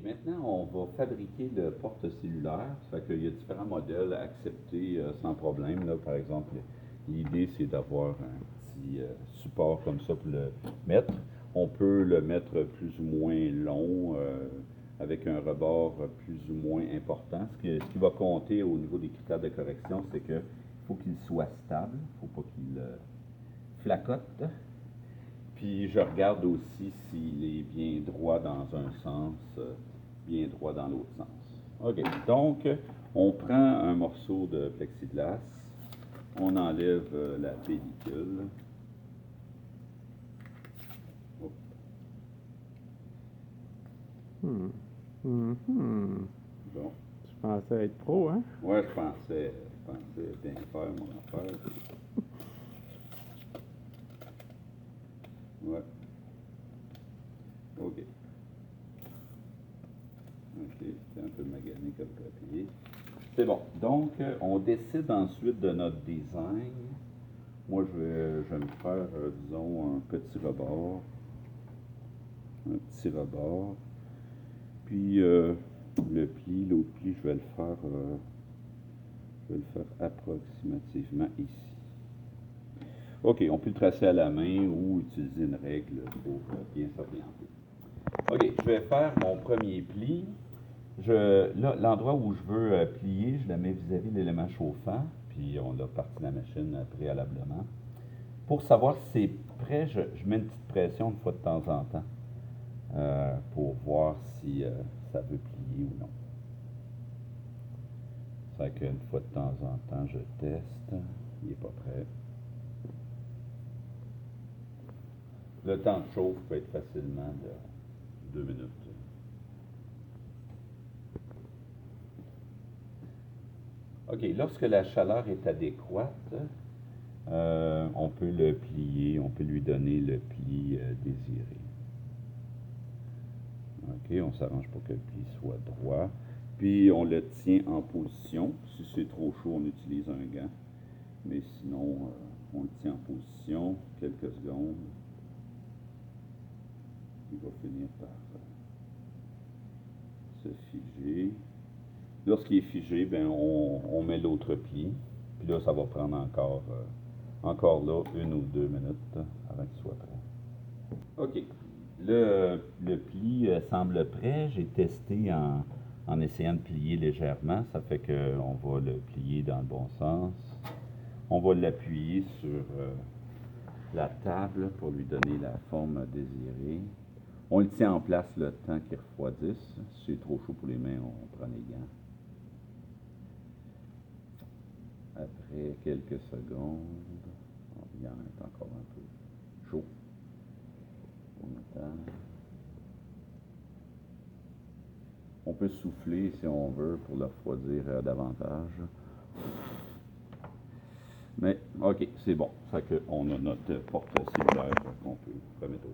maintenant, on va fabriquer le porte-cellulaire. Ça fait qu'il y a différents modèles à accepter sans problème. Là, par exemple, l'idée, c'est d'avoir un petit support comme ça pour le mettre. On peut le mettre plus ou moins long, avec un rebord plus ou moins important. Ce qui va compter au niveau des critères de correction, c'est qu'il faut qu'il soit stable. Il ne faut pas qu'il flacote. Puis je regarde aussi s'il est bien droit dans un sens, bien droit dans l'autre sens. OK, donc on prend un morceau de plexiglas, on enlève la pellicule. Oh. Bon. Je pensais être pro, hein? Ouais, je pensais bien faire mon affaire. Ouais. OK. OK, c'est un peu magané comme papier. C'est bon. Donc, on décide ensuite de notre design. Moi, je vais me faire, disons, un petit rebord. Un petit rebord. Puis, le pli, l'autre pli, je vais le faire approximativement ici. OK, on peut le tracer à la main ou utiliser une règle pour bien s'orienter. OK, je vais faire mon premier pli. Là, l'endroit où je veux plier, je la mets vis-à-vis de l'élément chauffant, puis on l'a parti de la machine préalablement. Pour savoir si c'est prêt, je mets une petite pression une fois de temps en temps pour voir si ça veut plier ou non. Ça fait qu'une fois de temps en temps, je teste. Il n'est pas prêt. Le temps de chauffe peut être facilement de 2 minutes. OK, lorsque la chaleur est adéquate, on peut le plier, on peut lui donner le pli désiré. OK, on s'arrange pour que le pli soit droit. Puis on le tient en position. Si c'est trop chaud, on utilise un gant. Mais sinon, on le tient en position quelques secondes. Il va finir par se figer. Lorsqu'il est figé, ben, on met l'autre pli. Puis là, ça va prendre encore là 1 ou 2 minutes avant qu'il soit prêt. OK. Le pli semble prêt. J'ai testé en essayant de plier légèrement. Ça fait qu'on va le plier dans le bon sens. On va l'appuyer sur la table pour lui donner la forme désirée. On le tient en place le temps qu'il refroidisse. Si c'est trop chaud pour les mains, on prend les gants. Après quelques secondes, il en est encore un peu chaud. On attend. On peut souffler si on veut pour le refroidir davantage. Mais, OK, c'est bon. Ça fait qu'on a notre porte-cellulaire qu'on peut remettre au.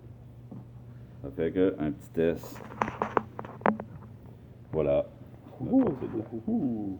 Ça fait qu'un petit test. Voilà. Notre porte-cellulaire.